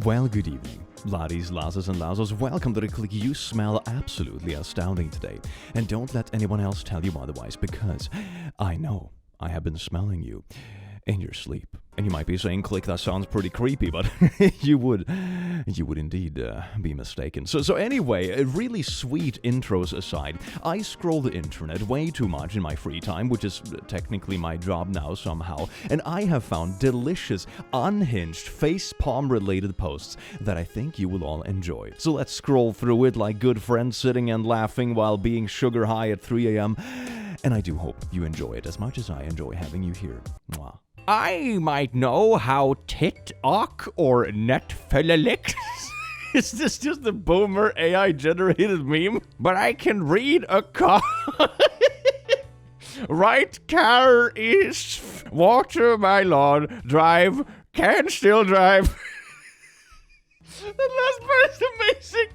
Well, good evening, laddies, lasses, and louses. Welcome to the click. You smell absolutely astounding today. And don't let anyone else tell you otherwise, because I know I have been smelling you in your sleep. And you might be saying, click, that sounds pretty creepy, but you would indeed be mistaken. So anyway, really sweet intros aside, I scroll the internet way too much in my free time, which is technically my job now somehow, and I have found delicious, unhinged, FacePalm related posts that I think you will all enjoy. So let's scroll through it like good friends sitting and laughing while being sugar high at 3 a.m. And I do hope you enjoy it as much as I enjoy having you here. Mwah. I might know how TikTok or Netflix. Is this just a boomer AI-generated meme? But I can read a car. Right car is walk to my lawn, drive, can still drive. The last part is amazing.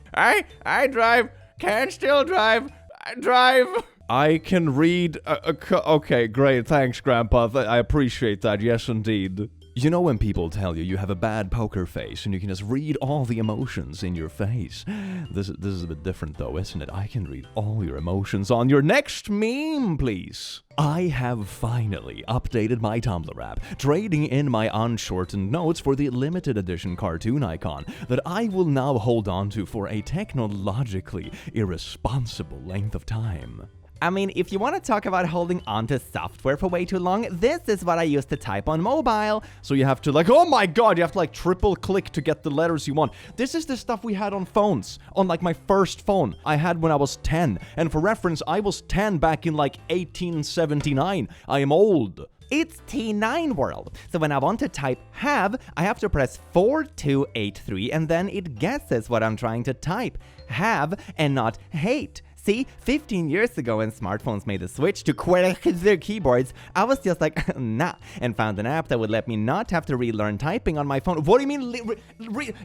I drive, can still drive, I drive. I can read okay, great, thanks, Grandpa. I appreciate that, yes, indeed. You know when people tell you have a bad poker face and you can just read all the emotions in your face? This is a bit different though, isn't it? I can read all your emotions on your next meme, please. I have finally updated my Tumblr app, trading in my unshortened notes for the limited edition cartoon icon that I will now hold on to for a technologically irresponsible length of time. I mean, if you want to talk about holding onto software for way too long, this is what I used to type on mobile. So you have to oh my god, you have to triple click to get the letters you want. This is the stuff we had on phones, on my first phone I had when I was 10. And for reference, I was 10 back in 1879. I am old. It's T9 world. So when I want to type have, I have to press 4283 and then it guesses what I'm trying to type. Have and not hate. See, 15 years ago when smartphones made the switch to their keyboards, I was just like, nah, and found an app that would let me not have to relearn typing on my phone. What do you mean,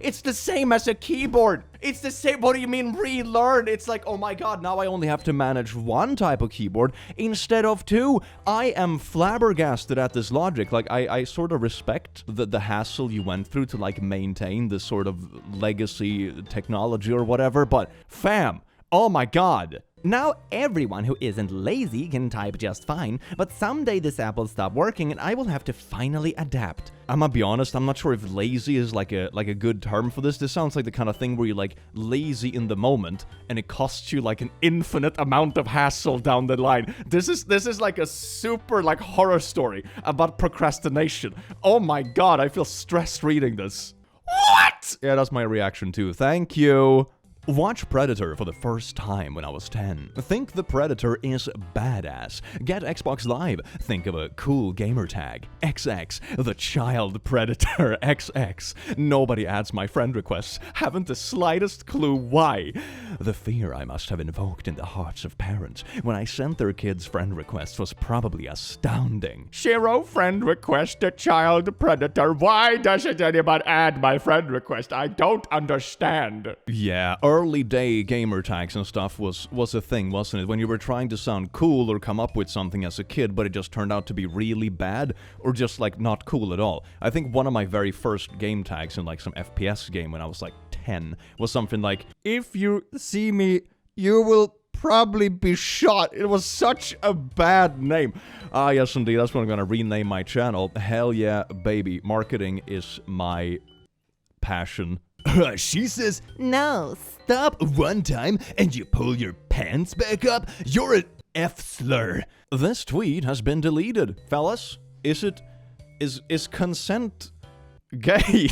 it's the same as a keyboard. It's the same, what do you mean relearn? It's like, oh my god, now I only have to manage one type of keyboard instead of two. I am flabbergasted at this logic. I sort of respect the hassle you went through to maintain this sort of legacy technology or whatever, but fam, oh my god. Now everyone who isn't lazy can type just fine, but someday this app will stop working and I will have to finally adapt. I'm gonna be honest, I'm not sure if lazy is like a good term for this. This sounds like the kind of thing where you're lazy in the moment and it costs you an infinite amount of hassle down the line. This is like a super horror story about procrastination. Oh my god, I feel stressed reading this. What? Yeah, that's my reaction too. Thank you. Watch Predator for the first time when I was 10. Think the Predator is badass. Get Xbox Live. Think of a cool gamer tag. XX, the child predator XX. Nobody adds my friend requests. Haven't the slightest clue why. The fear I must have invoked in the hearts of parents when I sent their kids friend requests was probably astounding. Shiro friend request a child predator. Why doesn't anyone add my friend request? I don't understand. Yeah, early day gamer tags and stuff was a thing, wasn't it? When you were trying to sound cool or come up with something as a kid, but it just turned out to be really bad or just not cool at all. I think one of my very first game tags in some FPS game when I was 10 was something like, if you see me, you will probably be shot. It was such a bad name. Ah, yes indeed, that's what I'm gonna rename my channel. Hell yeah, baby. Marketing is my passion. She says, no, stop one time and you pull your pants back up. You're an F-slur. This tweet has been deleted. Fellas, is consent gay?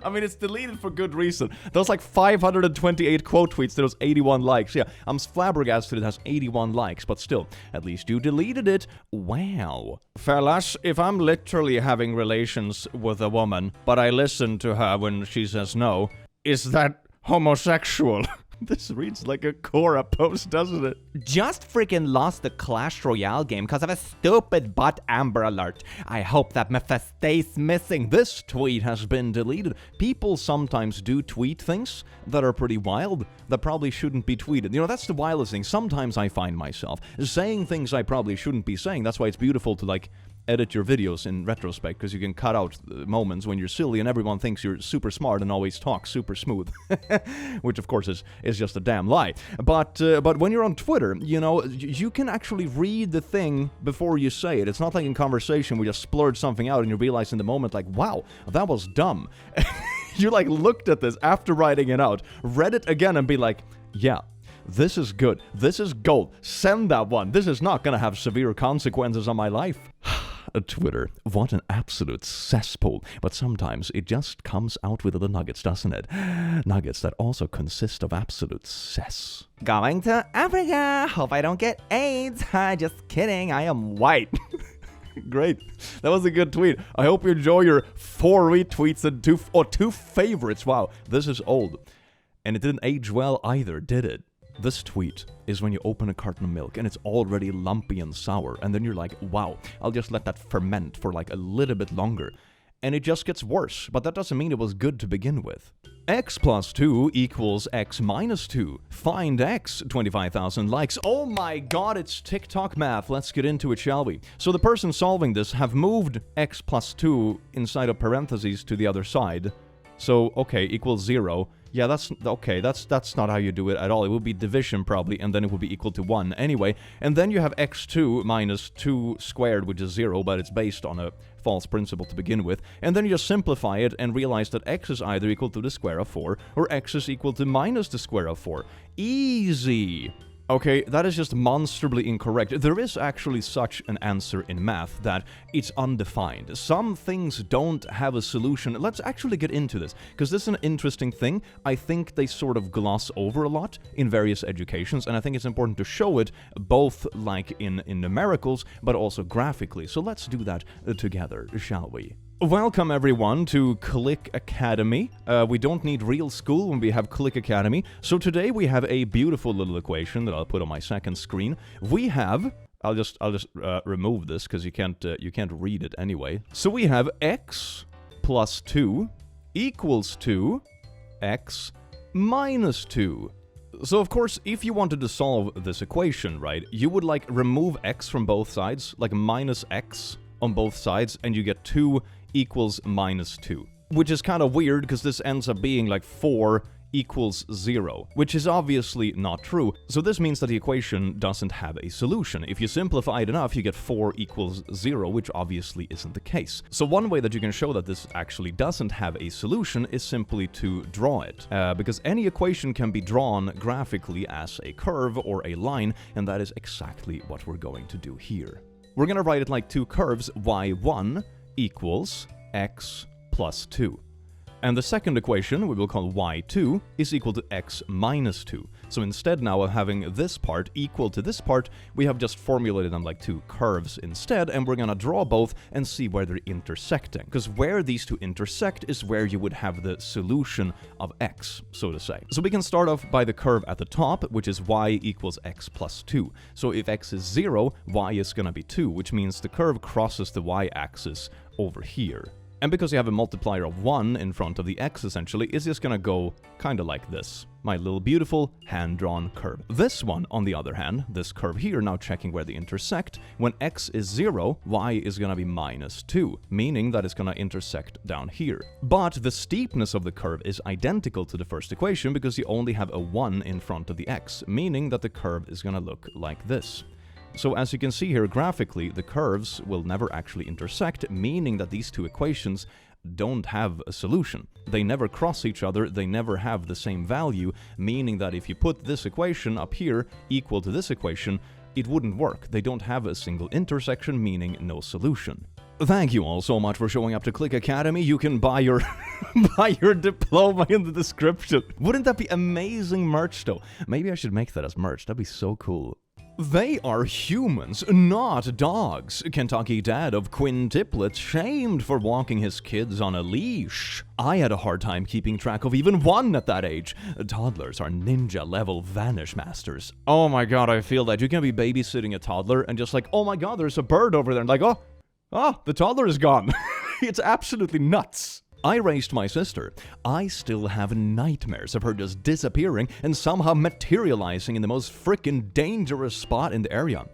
I mean, it's deleted for good reason. There's 528 quote tweets. There was 81 likes. Yeah, I'm flabbergasted it has 81 likes, but still, at least you deleted it. Wow. Fellas, if I'm literally having relations with a woman, but I listen to her when she says no, is that homosexual? This reads like a Quora post, doesn't it? Just freaking lost the Clash Royale game because of a stupid bot Amber Alert. I hope that Mepha stays missing. This tweet has been deleted. People sometimes do tweet things that are pretty wild that probably shouldn't be tweeted. You know, that's the wildest thing. Sometimes I find myself saying things I probably shouldn't be saying. That's why it's beautiful to edit your videos in retrospect, because you can cut out moments when you're silly and everyone thinks you're super smart and always talk super smooth. Which, of course, is just a damn lie. But when you're on Twitter, you know, you can actually read the thing before you say it. It's not like in conversation where you just splurge something out and you realize in the moment, like, wow, that was dumb. You, like, looked at this after writing it out, read it again and be like, yeah, this is good. This is gold. Send that one. This is not gonna have severe consequences on my life. Twitter, what an absolute cesspool. But sometimes it just comes out with the nuggets, doesn't it? Nuggets that also consist of absolute cess. Going to Africa. Hope I don't get AIDS. Just kidding. I am white. Great. That was a good tweet. I hope you enjoy your 4 retweets and 2 favorites. Wow, this is old. And it didn't age well either, did it? This tweet is when you open a carton of milk and it's already lumpy and sour, and then you're like, wow, I'll just let that ferment for like a little bit longer. And it just gets worse, but that doesn't mean it was good to begin with. X plus 2 equals X minus 2. Find X, 25,000 likes. Oh my god, it's TikTok math. Let's get into it, shall we? So the person solving this have moved X plus 2 inside of parentheses to the other side. So, okay, equals 0. Yeah, that's not how you do it at all. It would be division probably, and then it would be equal to 1 anyway. And then you have x2 minus 2 squared, which is 0, but it's based on a false principle to begin with. And then you just simplify it and realize that x is either equal to the square of 4, or x is equal to minus the square of 4. Easy! Okay, that is just monstrously incorrect. There is actually such an answer in math that it's undefined. Some things don't have a solution. Let's actually get into this, because this is an interesting thing. I think they sort of gloss over a lot in various educations, and I think it's important to show it both like in numericals, but also graphically. So let's do that together, shall we? Welcome everyone to Click Academy. We don't need real school when we have Click Academy. So today we have a beautiful little equation that I'll put on my second screen. We have, I'll just remove this because you can't read it anyway. So we have x plus 2 equals to x minus 2. So of course, if you wanted to solve this equation, right, you would like remove x from both sides, like minus x on both sides, and you get 2 equals minus 2. Which is kind of weird, because this ends up being like 4 equals 0, which is obviously not true. So this means that the equation doesn't have a solution. If you simplify it enough, you get 4 equals 0, which obviously isn't the case. So one way that you can show that this actually doesn't have a solution is simply to draw it. Because any equation can be drawn graphically as a curve or a line, and that is exactly what we're going to do here. We're going to write it like 2 curves, y1 equals x plus 2. And the second equation, we will call y2, is equal to x minus 2. So instead now of having this part equal to this part, we have just formulated them like 2 curves instead, and we're gonna draw both and see where they're intersecting. Because where these two intersect is where you would have the solution of x, so to say. So we can start off by the curve at the top, which is y equals x plus 2. So if x is 0, y is gonna be 2, which means the curve crosses the y-axis over here. And because you have a multiplier of 1 in front of the x, essentially, it's just gonna go kinda like this. My little beautiful hand-drawn curve. This one, on the other hand, this curve here, now checking where they intersect, when x is 0, y is gonna be minus 2, meaning that it's gonna intersect down here. But the steepness of the curve is identical to the first equation because you only have a 1 in front of the x, meaning that the curve is gonna look like this. So as you can see here graphically, the curves will never actually intersect, meaning that these two equations don't have a solution. They never cross each other, they never have the same value, meaning that if you put this equation up here equal to this equation, it wouldn't work. They don't have a single intersection, meaning no solution. Thank you all so much for showing up to Click Academy. You can buy your buy your diploma in the description. Wouldn't that be amazing merch though? Maybe I should make that as merch. That'd be so cool. They are humans, not dogs. Kentucky dad of quintuplets shamed for walking his kids on a leash. I had a hard time keeping track of even one at that age. Toddlers are ninja-level vanish masters. Oh my god, I feel that. You can be babysitting a toddler and just like, oh my god, there's a bird over there. And like, oh, the toddler is gone. It's absolutely nuts. I raised my sister. I still have nightmares of her just disappearing and somehow materializing in the most frickin' dangerous spot in the area.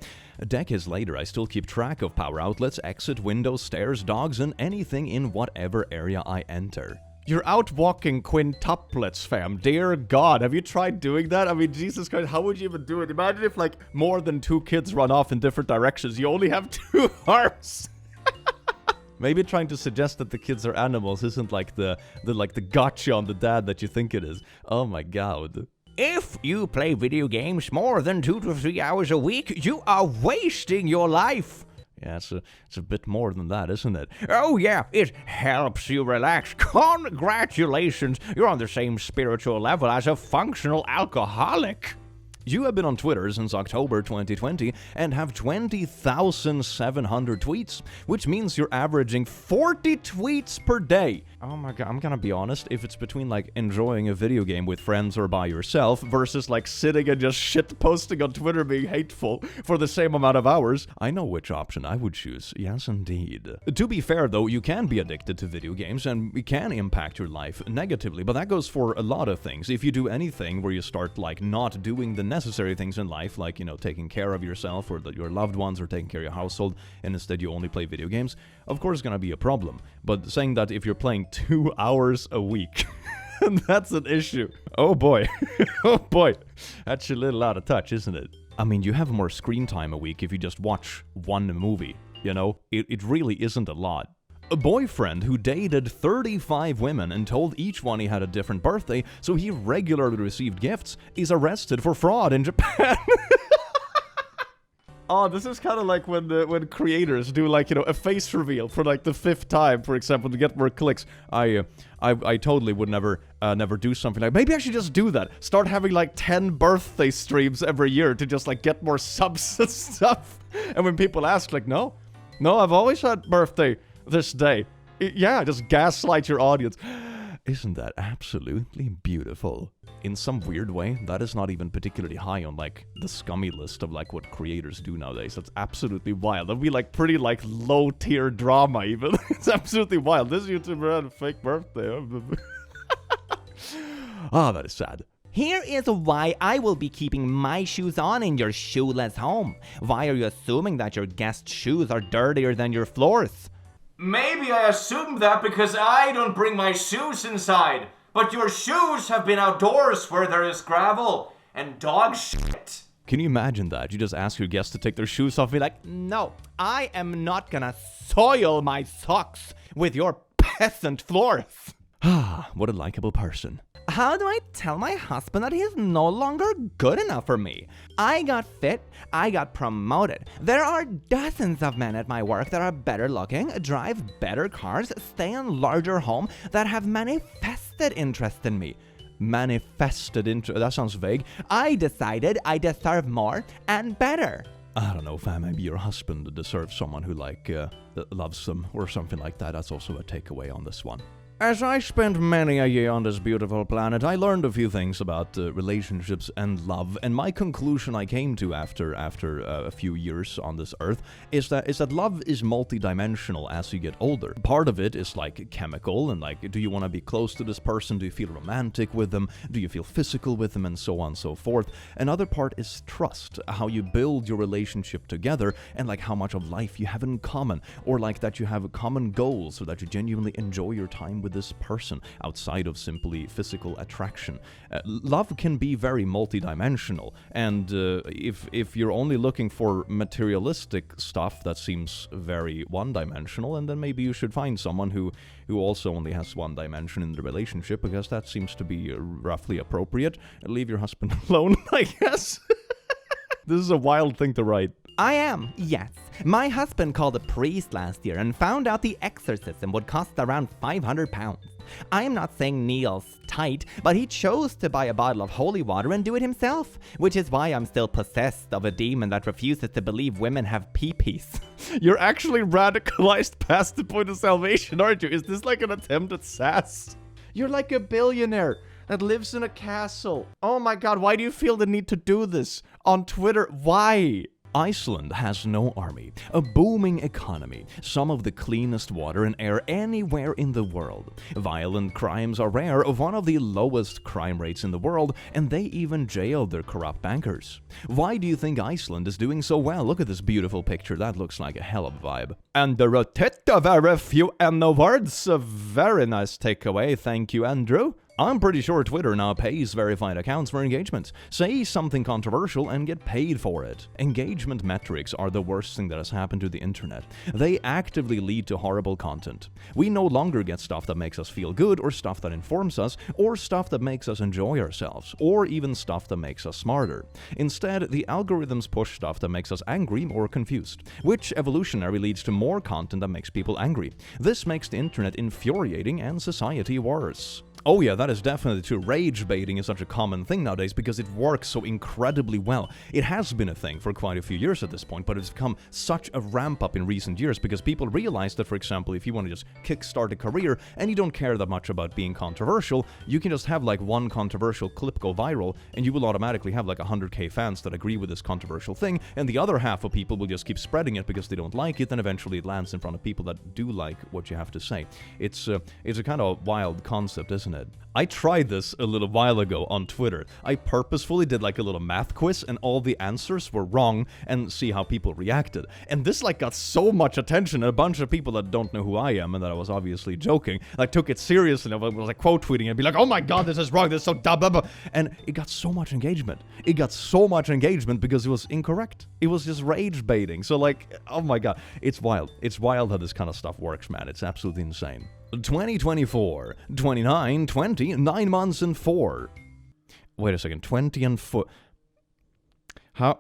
Decades later, I still keep track of power outlets, exit, windows, stairs, dogs, and anything in whatever area I enter. You're out walking quintuplets, fam. Dear God, have you tried doing that? I mean, Jesus Christ, how would you even do it? Imagine if, like, more than 2 kids run off in different directions. You only have 2 arms. Maybe trying to suggest that the kids are animals isn't like the gotcha on the dad that you think it is. Oh my God. If you play video games more than 2 to 3 hours a week, you are wasting your life. Yeah, it's a bit more than that, isn't it? Oh yeah, it helps you relax. Congratulations, you're on the same spiritual level as a functional alcoholic. You have been on Twitter since October 2020 and have 20,700 tweets, which means you're averaging 40 tweets per day. Oh my God, I'm gonna be honest, if it's between like enjoying a video game with friends or by yourself versus like sitting and just shit posting on Twitter being hateful for the same amount of hours, I know which option I would choose. Yes, indeed. To be fair though, you can be addicted to video games and it can impact your life negatively, but that goes for a lot of things. If you do anything where you start like not doing the necessary things in life, like, you know, taking care of yourself or your loved ones or taking care of your household, and instead you only play video games, of course it's gonna be a problem. But saying that if you're playing 2 hours a week, that's an issue. Oh boy. Oh boy. That's a little out of touch, isn't it? I mean, you have more screen time a week if you just watch one movie, you know? It really isn't a lot. A boyfriend who dated 35 women and told each one he had a different birthday, so he regularly received gifts, is arrested for fraud in Japan. Oh, this is kind of like when creators do, like, you know, a face reveal for like the 5th time, for example, to get more clicks. I totally would never do something like, maybe I should just do that. Start having like 10 birthday streams every year to just like get more subs and stuff. And when people ask, like, no, I've always had birthday this day. Yeah, just gaslight your audience. Isn't that absolutely beautiful? In some weird way, that is not even particularly high on like the scummy list of like what creators do nowadays. That's absolutely wild. That'd be like pretty like low tier drama even. It's absolutely wild. This YouTuber had a fake birthday. Ah, that is sad. Here is why I will be keeping my shoes on in your shoeless home. Why are you assuming that your guest shoes are dirtier than your floors? Maybe I assumed that because I don't bring my shoes inside. But your shoes have been outdoors where there is gravel and dog shit. Can you imagine that? You just ask your guests to take their shoes off and be like, no, I am not gonna soil my socks with your peasant floors. ah, what a likable person. How do I tell my husband that he is no longer good enough for me? I got fit, I got promoted. There are dozens of men at my work that are better looking, drive better cars, stay in larger homes, that have manifested interest in me. Manifested interest? That sounds vague. I decided I deserve more and better. I don't know, fam, maybe your husband deserves someone who like loves them or something like that. That's also a takeaway on this one. As I spent many a year on this beautiful planet, I learned a few things about relationships and love, and my conclusion I came to after a few years on this earth is that love is multidimensional as you get older. Part of it is like chemical, and like, do you want to be close to this person? Do you feel romantic with them? Do you feel physical with them? And so on and so forth. Another part is trust, how you build your relationship together, and like how much of life you have in common, or like that you have common goals so that you genuinely enjoy your time with this person outside of simply physical attraction. Love can be very multidimensional, and if you're only looking for materialistic stuff that seems very one-dimensional, and then maybe you should find someone who also only has one dimension in the relationship, because that seems to be roughly appropriate. Leave your husband alone, I guess. This is a wild thing to write. I am, yes. My husband called a priest last year and found out the exorcism would cost around 500 pounds. I am not saying Neil's tight, but he chose to buy a bottle of holy water and do it himself, which is why I'm still possessed of a demon that refuses to believe women have pee-pees. You're actually radicalized past the point of salvation, aren't you? Is this like an attempt at sass? You're like a billionaire that lives in a castle. Oh my God, why do you feel the need to do this on Twitter? Why? Iceland has no army, a booming economy, some of the cleanest water and air anywhere in the world. Violent crimes are rare, one of the lowest crime rates in the world, and they even jailed their corrupt bankers. Why do you think Iceland is doing so well? Look at this beautiful picture, that looks like a hell of a vibe. And there are very few words, a very nice takeaway, thank you Andrew. I'm pretty sure Twitter now pays verified accounts for engagement. Say something controversial and get paid for it. Engagement metrics are the worst thing that has happened to the internet. They actively lead to horrible content. We no longer get stuff that makes us feel good, or stuff that informs us, or stuff that makes us enjoy ourselves, or even stuff that makes us smarter. Instead, the algorithms push stuff that makes us angry or confused, which evolutionarily leads to more content that makes people angry. This makes the internet infuriating and society worse. Oh yeah, that is definitely true. Rage baiting is such a common thing nowadays because it works so incredibly well. It has been a thing for quite a few years at this point, but it's become such a ramp up in recent years because people realize that, for example, if you want to just kickstart a career and you don't care that much about being controversial, you can just have like one controversial clip go viral and you will automatically have like 100k fans that agree with this controversial thing, and the other half of people will just keep spreading it because they don't like it, and eventually it lands in front of people that do like what you have to say. It's a kind of wild concept, isn't it? I tried this a little while ago on Twitter. I purposefully did like a little math quiz and all the answers were wrong and see how people reacted. And this like got so much attention, and a bunch of people that don't know who I am and that I was obviously joking, like took it seriously. I was like quote tweeting and be like, oh my god, this is wrong, this is so dumb, blah, blah. And it got so much engagement. It got so much engagement because it was incorrect. It was just rage baiting. So like, oh my god, it's wild. It's wild how this kind of stuff works, man. It's absolutely insane. 2024, 29, 20, 9 months and 4. Wait a second, 20 and 4. How?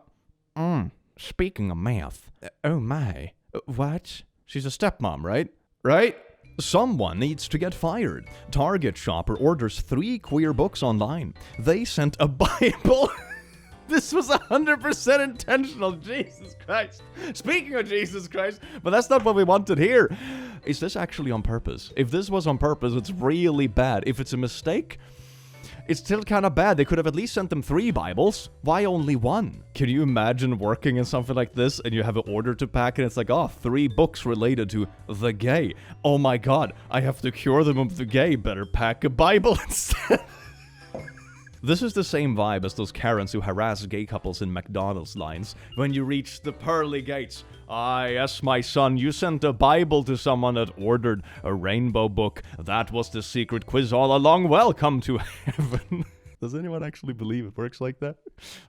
Speaking of math. Oh my. What? She's a stepmom, right? Right? Someone needs to get fired. Target shopper orders 3 queer books online. They sent a Bible. This was 100% intentional, Jesus Christ. Speaking of Jesus Christ, but that's not what we wanted here. Is this actually on purpose? If this was on purpose, it's really bad. If it's a mistake, it's still kind of bad. They could have at least sent them 3 Bibles. Why only 1? Can you imagine working in something like this and you have an order to pack and it's like, oh, 3 books related to the gay. Oh my god, I have to cure them of the gay. Better pack a Bible instead. This is the same vibe as those Karens who harass gay couples in McDonald's lines. When you reach the pearly gates, yes, my son, you sent a Bible to someone that ordered a rainbow book. That was the secret quiz all along. Welcome to heaven. Does anyone actually believe it works like that?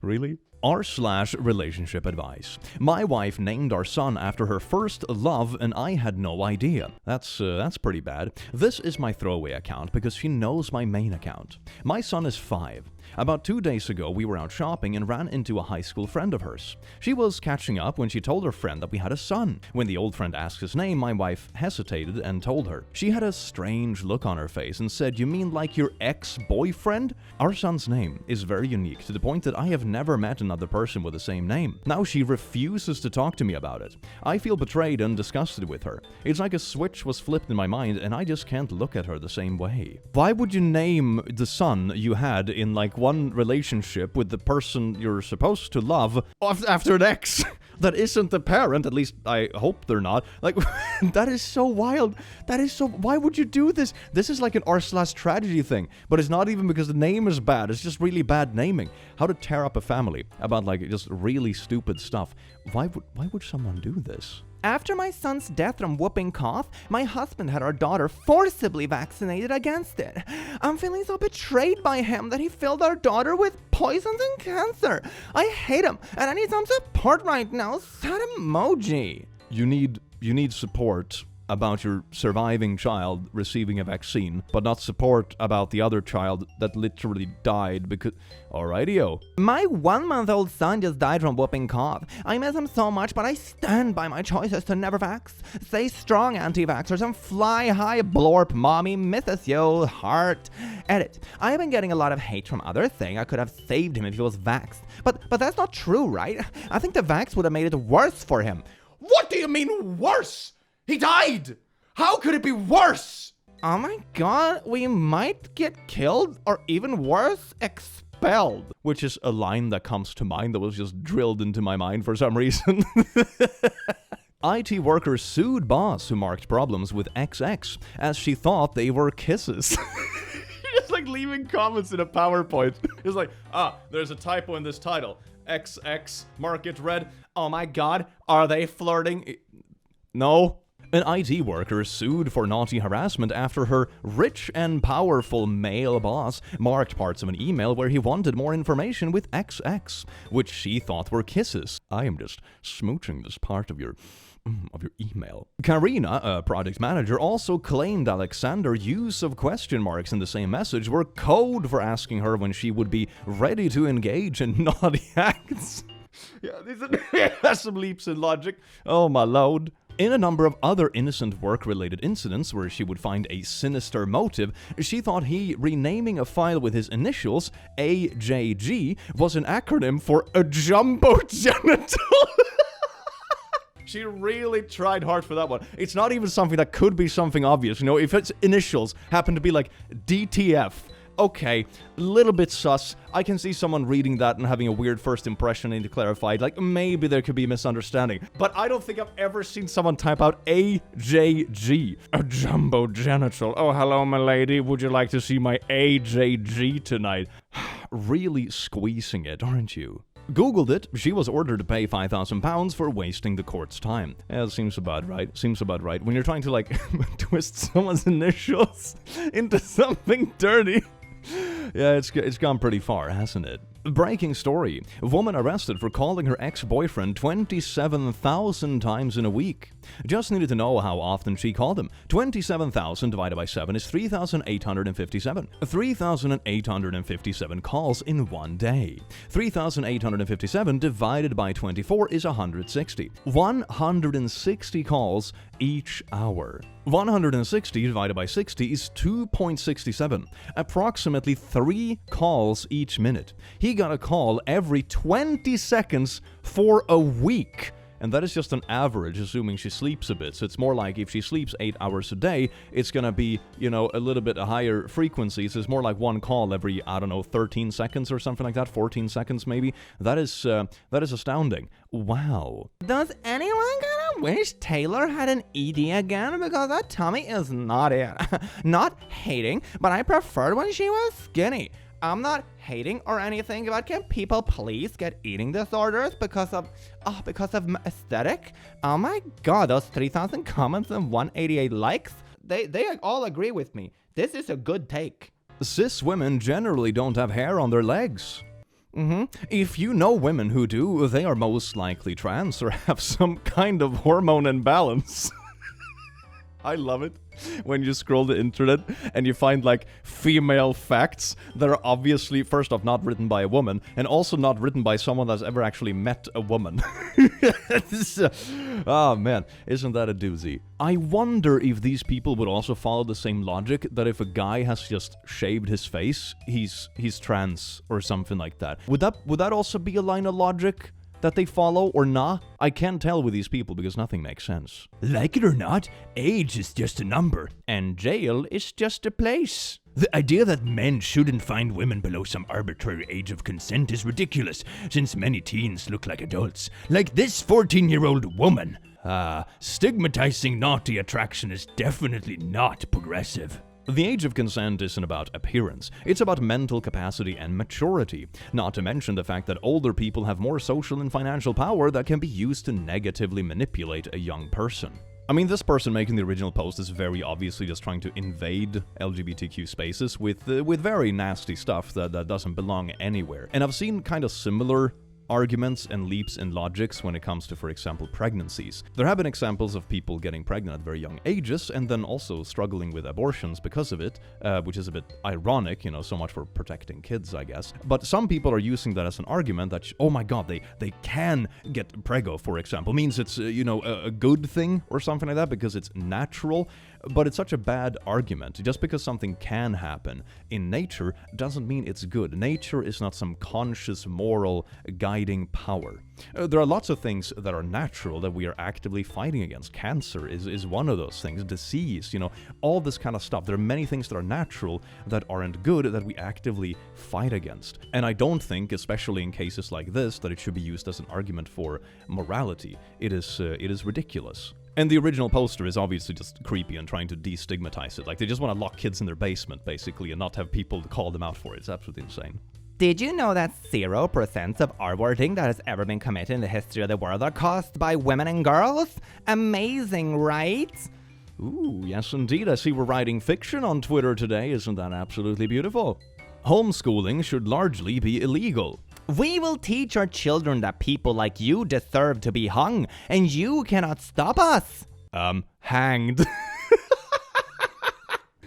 Really? r/relationship advice. My wife named our son after her first love and I had no idea. That's pretty bad. This is my throwaway account because she knows my main account. My son is 5. About 2 days ago, we were out shopping and ran into a high school friend of hers. She was catching up when she told her friend that we had a son. When the old friend asked his name, my wife hesitated and told her. She had a strange look on her face and said, "You mean like your ex-boyfriend?" Our son's name is very unique to the point that I have never met another person with the same name. Now she refuses to talk to me about it. I feel betrayed and disgusted with her. It's like a switch was flipped in my mind and I just can't look at her the same way. Why would you name the son you had in like one relationship with the person you're supposed to love after an ex that isn't the parent? At least I hope they're not. Like, that is so wild. That is so... Why would you do this? This is like an r/tragedy thing, but it's not even because the name is bad. It's just really bad naming. How to tear up a family about like just really stupid stuff. Why would someone do this? After my son's death from whooping cough, my husband had our daughter forcibly vaccinated against it. I'm feeling so betrayed by him that he filled our daughter with poisons and cancer. I hate him, and I need some support right now. Sad emoji. You need support about your surviving child receiving a vaccine, but not support about the other child that literally died because... Alrighty-o. My 1-month-old son just died from whooping cough. I miss him so much, but I stand by my choices to never vax. Stay strong, anti-vaxxers, and fly high, blorp, mommy, misses you, heart. Edit. I have been getting a lot of hate from other things. I could have saved him if he was vaxxed. But that's not true, right? I think the vax would have made it worse for him. What do you mean worse? He died! How could it be worse? Oh my god, we might get killed, or even worse, expelled, which is a line that comes to mind that was just drilled into my mind for some reason. IT worker sued boss who marked problems with XX as she thought they were kisses. Just like leaving comments in a PowerPoint. It's like, there's a typo in this title. XX, mark it red. Oh my god, are they flirting? No. An IT worker sued for naughty harassment after her rich and powerful male boss marked parts of an email where he wanted more information with XX, which she thought were kisses. I am just smooching this part of your email. Karina, a project manager, also claimed Alexander's use of question marks in the same message were code for asking her when she would be ready to engage in naughty acts. Yeah, these are some leaps in logic. Oh my lord. In a number of other innocent work-related incidents where she would find a sinister motive, she thought he renaming a file with his initials, AJG, was an acronym for a jumbo genital. She really tried hard for that one. It's not even something that could be something obvious. You know, if its initials happen to be like DTF, okay, a little bit sus. I can see someone reading that and having a weird first impression and to clarify. Like, maybe there could be a misunderstanding. But I don't think I've ever seen someone type out AJG. A jumbo genital. Oh, hello, my lady. Would you like to see my AJG tonight? Really squeezing it, aren't you? Googled it, she was ordered to pay £5,000 for wasting the court's time. Yeah, it seems about right. Seems about right. When you're trying to, like, twist someone's initials into something dirty. Yeah, it's gone pretty far, hasn't it? Breaking story. A woman arrested for calling her ex-boyfriend 27,000 times in a week. Just needed to know how often she called him. 27,000 divided by 7 is 3,857. 3,857 calls in one day. 3,857 divided by 24 is 160. 160 calls each hour. 160 divided by 60 is 2.67. Approximately 3 calls each minute. He got a call every 20 seconds for a week. And that is just an average, assuming she sleeps a bit. So it's more like if she sleeps 8 hours a day, it's gonna be, you know, a little bit higher frequency. So it's more like one call every, 13 seconds or something like that, 14 seconds maybe. That is astounding. Wow. Does anyone gonna wish Taylor had an ED again? Because that tummy is not it. Not hating, but I preferred when she was skinny. I'm not hating or anything, but can people please get eating disorders because of aesthetic? Oh my god, those 3,000 comments and 188 likes? They all agree with me. This is a good take. Cis women generally don't have hair on their legs. If you know women who do, they are most likely trans or have some kind of hormone imbalance. I love it when you scroll the internet and you find like female facts that are obviously, first off, not written by a woman and also not written by someone that's ever actually met a woman. Oh man, isn't that a doozy? I wonder if these people would also follow the same logic that if a guy has just shaved his face, he's trans or something like that. Would that also be a line of logic that they follow or not? I can't tell with these people because nothing makes sense. Like it or not, age is just a number, and jail is just a place. The idea that men shouldn't find women below some arbitrary age of consent is ridiculous, since many teens look like adults, like this 14-year-old woman. Stigmatizing naughty attraction is definitely not progressive. The age of consent isn't about appearance, it's about mental capacity and maturity, not to mention the fact that older people have more social and financial power that can be used to negatively manipulate a young person. I mean, this person making the original post is very obviously just trying to invade LGBTQ spaces with very nasty stuff that doesn't belong anywhere. And I've seen kind of similar arguments and leaps in logics when it comes to, for example, pregnancies. There have been examples of people getting pregnant at very young ages and then also struggling with abortions because of it, which is a bit ironic, you know, so much for protecting kids, I guess. But some people are using that as an argument that, oh my god, they can get preggo, for example, means it's, a good thing or something like that because it's natural. But it's such a bad argument. Just because something can happen in nature doesn't mean it's good. Nature is not some conscious, moral, guiding power. There are lots of things that are natural that we are actively fighting against. Cancer is one of those things. Disease, all this kind of stuff. There are many things that are natural that aren't good that we actively fight against. And I don't think, especially in cases like this, that it should be used as an argument for morality. It is ridiculous. And the original poster is obviously just creepy and trying to destigmatize it. Like, they just want to lock kids in their basement, basically, and not have people call them out for it. It's absolutely insane. Did you know that 0% of R-wording that has ever been committed in the history of the world are caused by women and girls? Amazing, right? Ooh, yes indeed. I see we're writing fiction on Twitter today. Isn't that absolutely beautiful? Homeschooling should largely be illegal. We will teach our children that people like you deserve to be hung, and you cannot stop us. Hanged.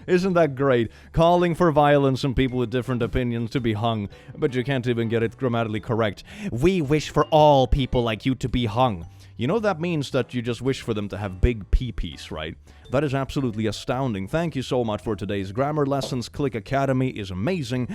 Isn't that great? Calling for violence and people with different opinions to be hung, but you can't even get it grammatically correct. We wish for all people like you to be hung. That means that you just wish for them to have big pee-pees, right? That is absolutely astounding. Thank you so much for today's grammar lessons. Click Academy is amazing.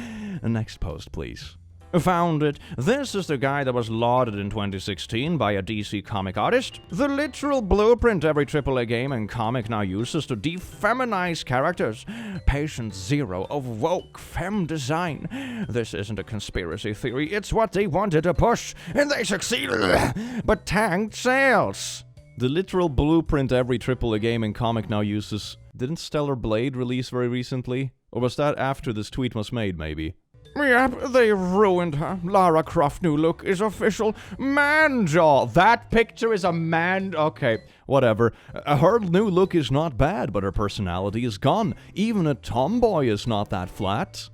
Next post, please. Found it. This is the guy that was lauded in 2016 by a DC comic artist. The literal blueprint every AAA game and comic now uses to defeminize characters. Patient zero of woke femme design. This isn't a conspiracy theory, it's what they wanted to push, and they succeeded, but tanked sales. The literal blueprint every AAA game and comic now uses. Didn't Stellar Blade release very recently? Or was that after this tweet was made, maybe? Yep, they ruined her. Lara Croft's new look is official. Man-jaw. That picture is a man... Okay, whatever. Her new look is not bad, but her personality is gone. Even a tomboy is not that flat.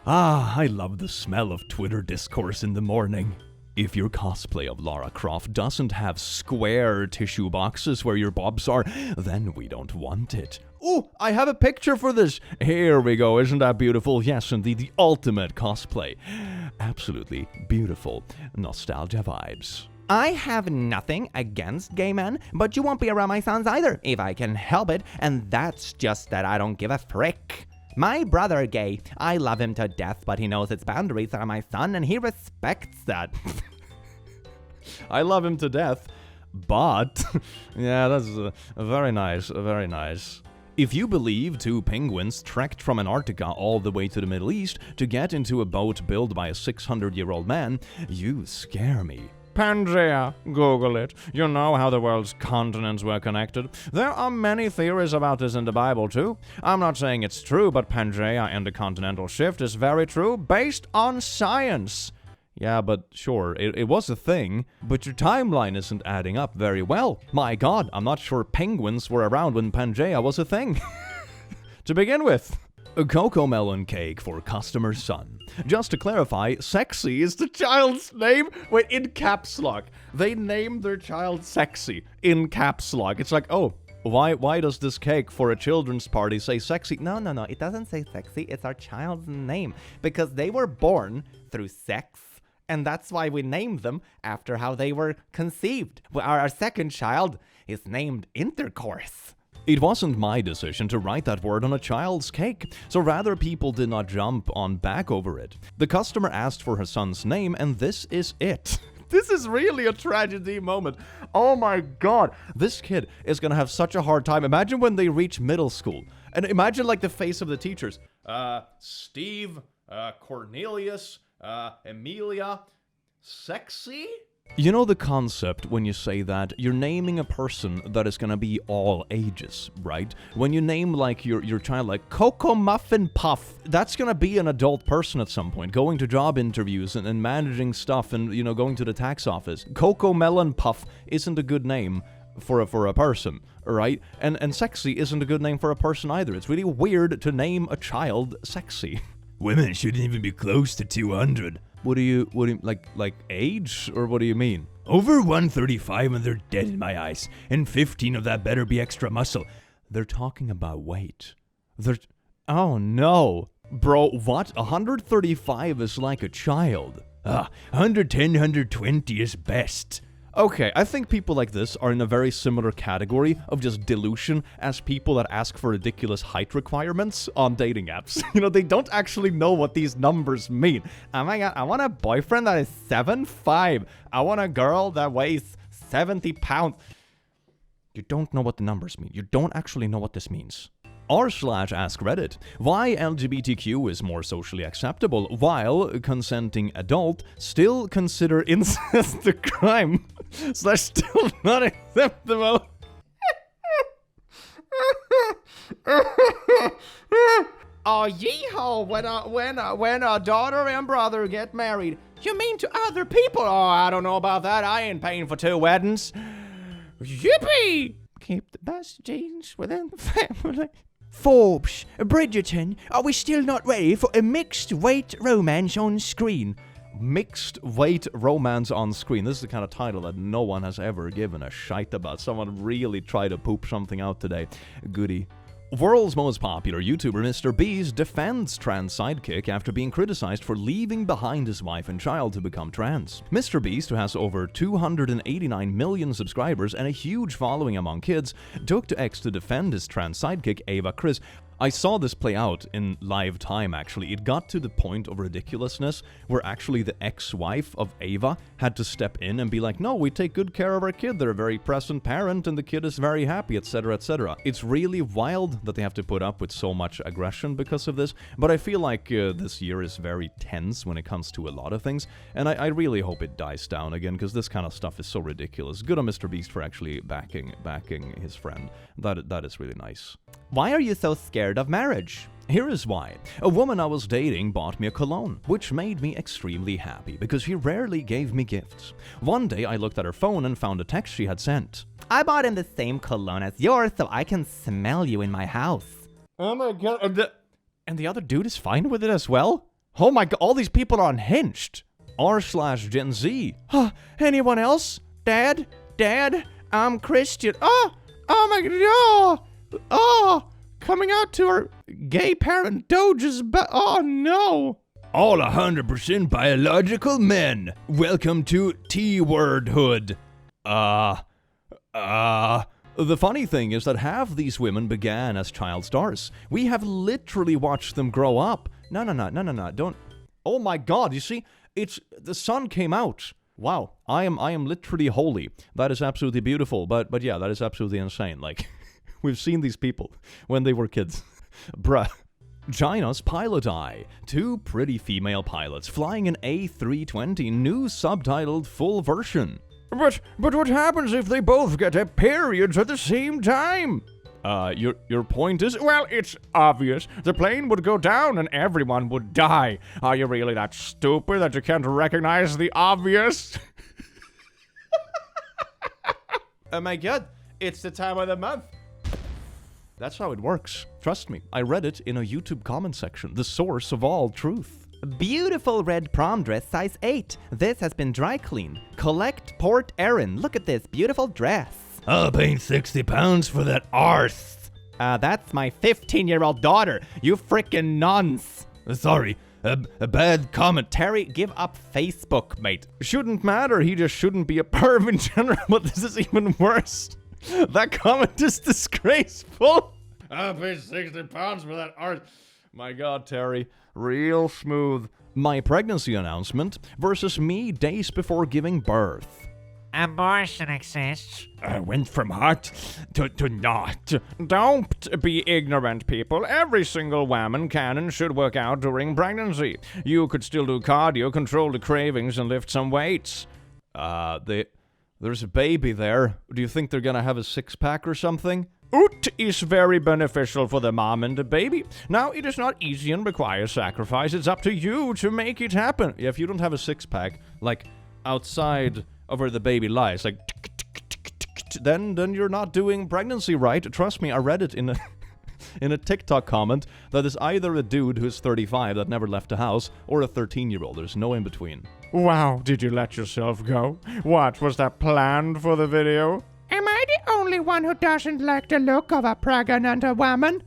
Ah, I love the smell of Twitter discourse in the morning. If your cosplay of Lara Croft doesn't have square tissue boxes where your bobs are, then we don't want it. Ooh, I have a picture for this. Here we go. Isn't that beautiful? Yes, indeed, the ultimate cosplay. Absolutely beautiful. Nostalgia vibes. I have nothing against gay men, but you won't be around my sons either, if I can help it, and that's just that I don't give a frick. My brother gay. I love him to death, but he knows its boundaries are my son, and he respects that. I love him to death, but... yeah, that's very nice, very nice. If you believe two penguins trekked from Antarctica all the way to the Middle East to get into a boat built by a 600-year-old man, you scare me. Pangea, Google it. You know how the world's continents were connected. There are many theories about this in the Bible too. I'm not saying it's true, but Pangea and the continental shift is very true, based on science. Yeah, but sure, it was a thing, but your timeline isn't adding up very well. My god, I'm not sure penguins were around when Pangea was a thing. To begin with. A cocoa melon cake for customer's son. Just to clarify, Sexy is the child's name. Wait, in caps lock. They named their child Sexy in caps lock. It's like, oh, why does this cake for a children's party say Sexy? No, it doesn't say Sexy. It's our child's name because they were born through sex. And that's why we named them after how they were conceived. Our second child is named Intercourse. It wasn't my decision to write that word on a child's cake, so rather people did not jump on back over it. The customer asked for her son's name, and this is it. This is really a tragedy moment. Oh my god. This kid is gonna have such a hard time. Imagine when they reach middle school. And imagine like the face of the teachers. Steve, Cornelius, Emilia, Sexy? You know the concept when you say that you're naming a person that is gonna be all ages, right? When you name like your child like Coco Muffin Puff, that's gonna be an adult person at some point, going to job interviews and managing stuff and, you know, going to the tax office. Coco Melon Puff isn't a good name for a person, right? And Sexy isn't a good name for a person either. It's really weird to name a child Sexy. Women shouldn't even be close to 200. What do you like age, or what do you mean? Over 135 and they're dead in my eyes, and 15 of that better be extra muscle. They're talking about weight. Oh no. Bro, what? 135 is like a child. 110, 120 is best. Okay, I think people like this are in a very similar category of just delusion as people that ask for ridiculous height requirements on dating apps. You know, they don't actually know what these numbers mean. Oh my god, I want a boyfriend that is 7'5". I want a girl that weighs 70 pounds. You don't know what the numbers mean. You don't actually know what this means. r/ask Reddit. Why LGBTQ is more socially acceptable while consenting adult still consider incest a crime / still not acceptable. Oh, yeehaw, when a daughter and brother get married. You mean to other people? Oh, I don't know about that. I ain't paying for 2 weddings. Yippee! Keep the best genes within the family. Forbes, Bridgerton, are we still not ready for a mixed weight romance on screen? Mixed weight romance on screen. This is the kind of title that no one has ever given a shite about. Someone really tried to poop something out today. Goody. World's most popular YouTuber Mr. Beast defends trans sidekick after being criticized for leaving behind his wife and child to become trans. Mr. Beast, who has over 289 million subscribers and a huge following among kids, took to X to defend his trans sidekick Ava Chris. I saw this play out in live time, actually. It got to the point of ridiculousness where actually the ex-wife of Ava had to step in and be like, no, we take good care of our kid. They're a very present parent and the kid is very happy, etc., etc. It's really wild that they have to put up with so much aggression because of this, but I feel like this year is very tense when it comes to a lot of things, and I really hope it dies down again, because this kind of stuff is so ridiculous. Good on Mr. Beast for actually backing his friend. That is really nice. Why are you so scared of marriage? Here is why. A woman I was dating bought me a cologne, which made me extremely happy because she rarely gave me gifts. One day I looked at her phone and found a text she had sent. I bought him the same cologne as yours so I can smell you in my house. Oh my god. And the other dude is fine with it as well? Oh my god, all these people are unhinged. r/Gen Z. Anyone else? Dad, I'm Christian. Oh my god. Oh, coming out to her gay parent Doge's oh no. All 100% biological men. Welcome to T-wordhood. The funny thing is that half these women began as child stars. We have literally watched them grow up. No, don't. Oh my god, you see? The sun came out. Wow, I am literally holy. That is absolutely beautiful, but yeah, that is absolutely insane. Like, we've seen these people when they were kids. Bruh. China's pilot eye. 2 pretty female pilots flying an A320 new subtitled full version. But what happens if they both get their periods at the same time? Your point is? Well, it's obvious. The plane would go down and everyone would die. Are you really that stupid that you can't recognize the obvious? Oh my god, it's the time of the month. That's how it works. Trust me, I read it in a YouTube comment section, the source of all truth. Beautiful red prom dress size 8. This has been dry cleaned. Collect Port Erin. Look at this beautiful dress. I'll pay 60 pounds for that arse. That's my 15-year-old daughter. You frickin' nonce. Sorry, a bad comment. Terry, give up Facebook, mate. Shouldn't matter, he just shouldn't be a perv in general, but this is even worse. That comment is disgraceful. I'll pay 60 pounds for that art. My god, Terry. Real smooth. My pregnancy announcement versus me days before giving birth. Abortion exists. I went from hot to not. Don't be ignorant, people. Every single woman can and should work out during pregnancy. You could still do cardio, control the cravings, and lift some weights. There's a baby there. Do you think they're gonna have a 6-pack or something? Oot is very beneficial for the mom and the baby. Now, it is not easy and requires sacrifice. It's up to you to make it happen. Yeah, if you don't have a 6-pack, like, outside of where the baby lies, like, then you're not doing pregnancy right. Trust me, I read it in a TikTok comment that is either a dude who's 35 that never left the house or a 13-year-old. There's no in between. Wow, did you let yourself go? What, was that planned for the video? Am I the only one who doesn't like the look of a pregnant woman?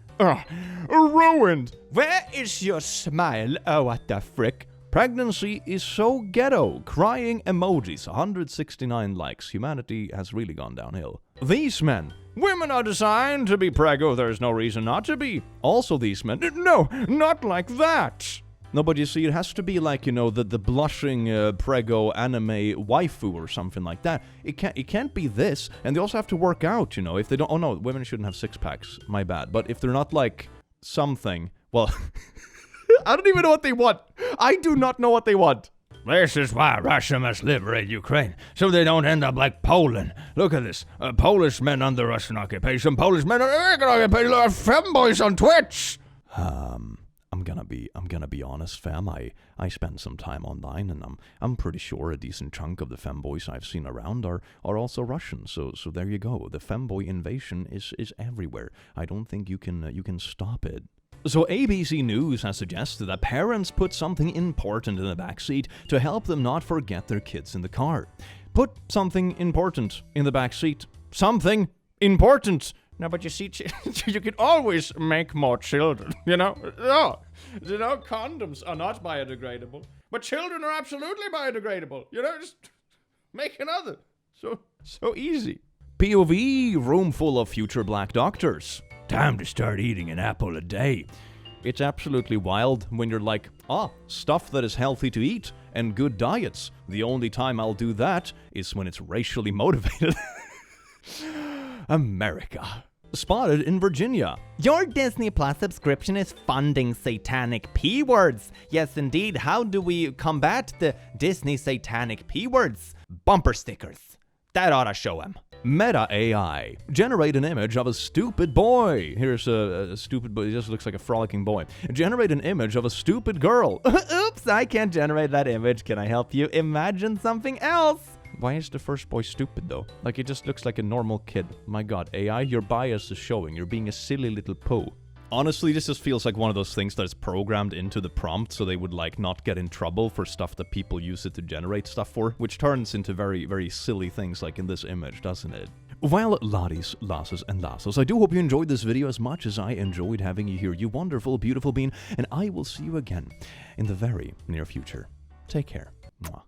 Ruined. Where is your smile? Oh, what the frick? Pregnancy is so ghetto. Crying emojis, 169 likes. Humanity has really gone downhill. These men. Women are designed to be preggo. There's no reason not to be. Also these men. No, not like that. No, but you see, it has to be like, the blushing preggo anime waifu or something like that. It can't be this. And they also have to work out, if they don't... Oh, no, women shouldn't have six-packs. My bad. But if they're not like something, well... I don't even know what they want. I do not know what they want. This is why Russia must liberate Ukraine, so they don't end up like Poland. Look at this. Polish men under Russian occupation, Polish men under American occupation, there are femboys on Twitch! I'm gonna be honest, fam. I spend some time online, and I'm pretty sure a decent chunk of the femboys I've seen around are also Russian. So there you go. The femboy invasion is everywhere. I don't think you can stop it. So ABC News has suggested that parents put something important in the backseat to help them not forget their kids in the car. Put something important in the backseat. Something important. No, but you see, you can always make more children, No, condoms are not biodegradable, but children are absolutely biodegradable, just make another. So easy. POV, room full of future black doctors. Time to start eating an apple a day. It's absolutely wild when you're like, stuff that is healthy to eat and good diets. The only time I'll do that is when it's racially motivated. America. Spotted in Virginia. Your Disney Plus subscription is funding satanic P-words. Yes, indeed. How do we combat the Disney satanic P-words? Bumper stickers. That ought to show him. Meta AI. Generate an image of a stupid boy. Here's a stupid boy. He just looks like a frolicking boy. Generate an image of a stupid girl. Oops, I can't generate that image. Can I help you imagine something else? Why is the first boy stupid, though? Like, it just looks like a normal kid. My god, AI, your bias is showing. You're being a silly little poo. Honestly, this just feels like one of those things that is programmed into the prompt so they would, not get in trouble for stuff that people use it to generate stuff for, which turns into very, very silly things like in this image, doesn't it? Well, laddies, lasses, and lassos, I do hope you enjoyed this video as much as I enjoyed having you here, you wonderful, beautiful being, and I will see you again in the very near future. Take care. Mwah.